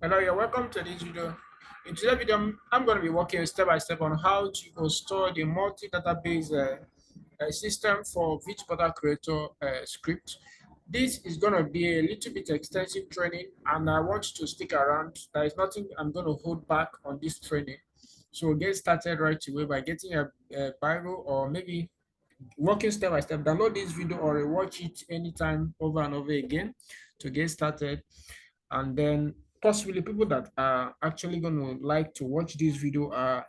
Hello, you're welcome to this video. In today's video, I'm going to be working step by step on how to install the multi-database system for VTUPortalCreator script. This is going to be a little bit extensive training, and I want you to stick around. There is nothing I'm going to hold back on this training. So get started right away by getting a Bible or maybe working step by step. Download this video or watch it anytime over and over again to get started, and then possibly people that are actually going to like to watch this video are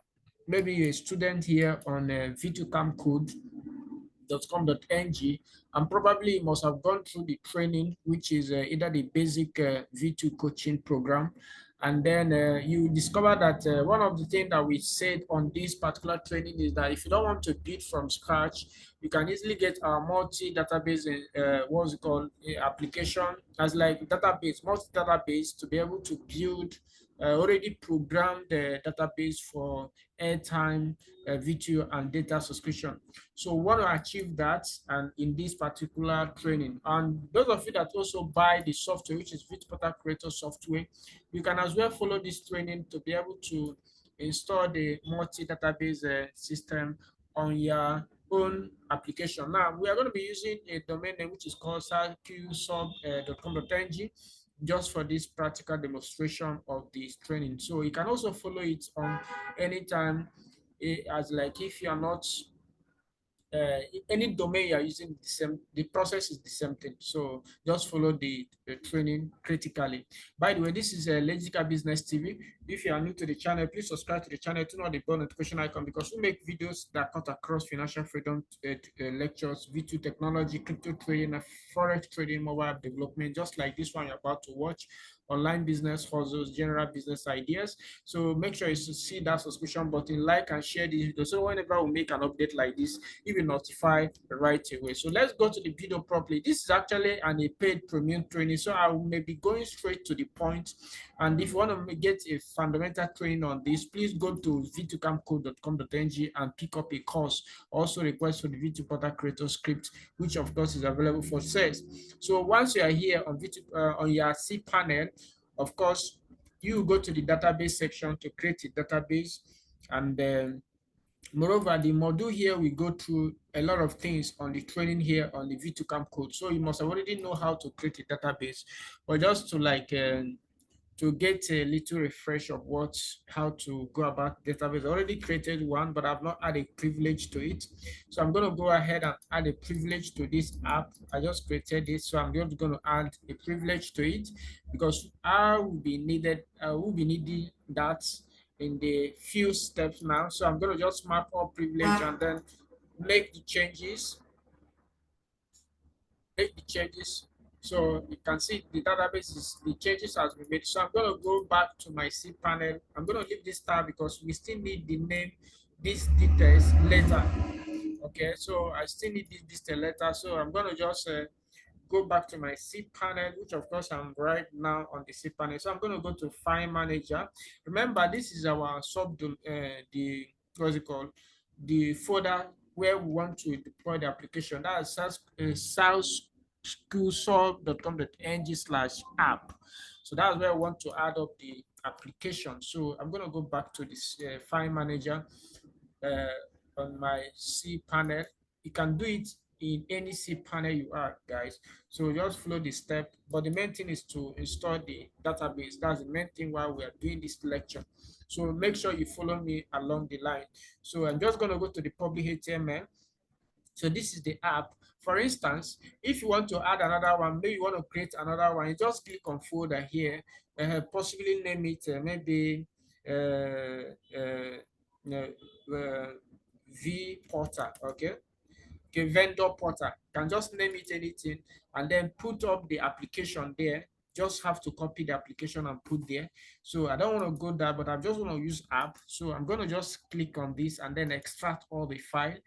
maybe a student here on v2campcode.com.ng, and probably must have gone through the training, which is either the basic V2 coaching program, and then you discover that one of the things that we said on this particular training is that if you don't want to build from scratch, you can easily get our multi-database, what's it called, application as like database, multi-database, to be able to build already programmed database for airtime, video, and data subscription. So we want to achieve that, and in this particular training, and those of you that also buy the software, which is VTUPortalCreator software, you can as well follow this training to be able to install the multi-database system on your own application. Now, we are going to be using a domain name which is called circusub.com.ng just for this practical demonstration of this training. So you can also follow it on anytime, as like if you are not uh, any domain you are using, the same, the process is the same thing. So just follow the training critically. By the way, this is a Legit Cash Business TV. If you are new to the channel, please subscribe to the channel, turn on the bell notification icon, because we make videos that cut across financial freedom lectures, V2 technology, crypto trading, forex trading, mobile development, just like this one you're about to watch, online business hustles, general business ideas. So make sure you see that subscription button, like and share this video, so whenever we make an update like this, you will notify right away. So let's go to the video properly. This is actually a paid premium training, so I may be going straight to the point. And if you want to get a fundamental training on this, please go to v2campcode.com.ng and pick up a course. Also request for the VTU Portal Creator script, which of course is available for sales. So once you are here on on your C panel, of course, you go to the database section to create a database, and then moreover, the module here, we go through a lot of things on the training here on the V2Camp code. So you must already know how to create a database, but just to get a little refresh of how to go about database. I already created one, but I've not added a privilege to it. So I'm going to go ahead and add a privilege to this app. I just created it, so I'm just going to add a privilege to it, because I will be needing that in the few steps now. So I'm going to just map all privilege and then make the changes make the changes. So you can see the database is, the changes has been made. So I'm going to go back to my C panel. I'm going to leave this tab because we still need the name, these details later. Okay, so I still need this detail later. So I'm going to just go back to my C panel, which of course I'm right now on the C panel. So I'm going to go to File Manager. Remember, this is our the what's it called? The folder where we want to deploy the application. That is saleschoolsub.com.ng/app. So that's where I want to add up the application. So I'm going to go back to this File Manager on my C panel. You can do it in any C panel you are, guys. So just follow the step. But the main thing is to install the database. That's the main thing while we are doing this lecture. So make sure you follow me along the line. So I'm just going to go to the public HTML. So this is the app. For instance, if you want to add another one, maybe you want to create another one, you just click on folder here, possibly name it maybe V Portal, okay? Okay, vendor portal. You can just name it anything and then put up the application there. Just have to copy the application and put there. So I don't want to go there, but I just want to use app. So I'm going to just click on this and then extract all the file.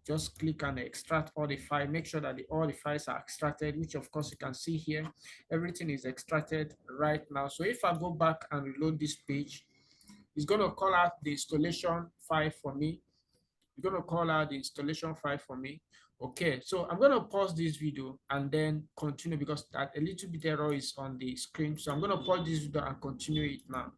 Just click and extract all the file. Make sure that all the files are extracted, which of course you can see here. Everything is extracted right now. So if I go back and reload this page, it's going to call out the installation file for me. It's going to call out the installation file for me. Okay, so I'm gonna pause this video and then continue because that a little bit error is on the screen. So I'm gonna pause this video and continue it now.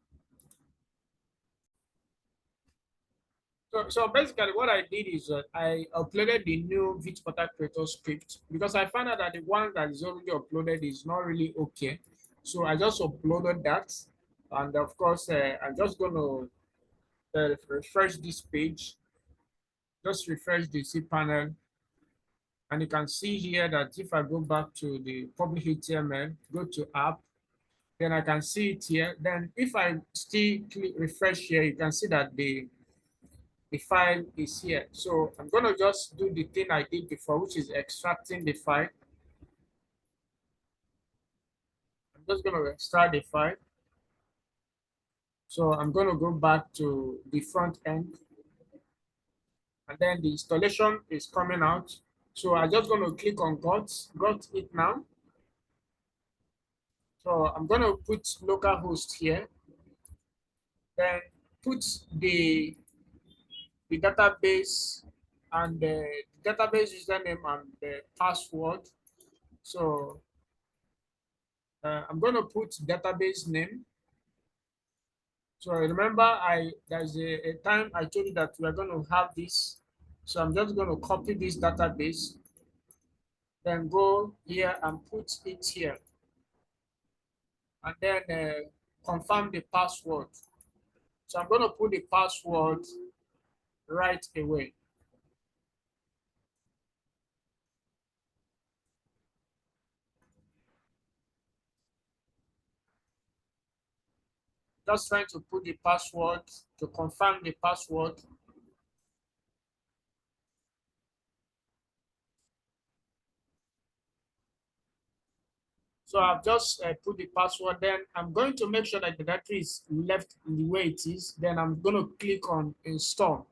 So basically what I did is I uploaded the new VTUPortalCreator script because I found out that the one that is already uploaded is not really okay. So I just uploaded that. And of course, I'm just going to refresh this page. Just refresh the cPanel. And you can see here that if I go back to the public HTML, go to app, then I can see it here. Then if I still click refresh here, you can see that the file is here. So I'm going to just do the thing I did before, which is extracting the file. I'm just going to extract the file. So I'm going to go back to the front end. And then the installation is coming out. So I'm just going to click on got it now. So I'm going to put localhost here. Then put the database and the database username and the password. So I'm going to put database name. So remember, there's a time I told you that we are going to have this. So I'm just going to copy this database, then go here and put it here, and then confirm the password. So I'm going to put the password right away. Just trying to put the password to confirm the password. So I've just put the password. Then I'm going to make sure that the directory is left in the way it is. Then I'm going to click on install.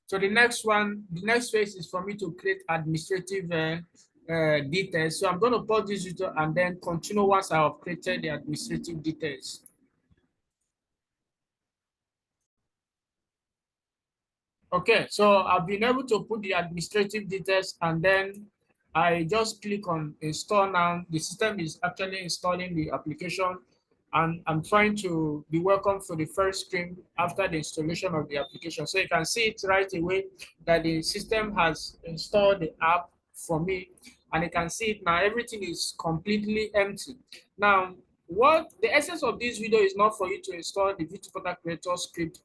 So the next phase is for me to create administrative details. So I'm going to pause this video and then continue once I have created the administrative details. Okay, so I've been able to put the administrative details and then I just click on install now. The system is actually installing the application and I'm trying to be welcome for the first screen after the installation of the application. So you can see it right away that the system has installed the app for me and you can see it now. Everything is completely empty. Now, what the essence of this video is not for you to install the VTUPortalCreator script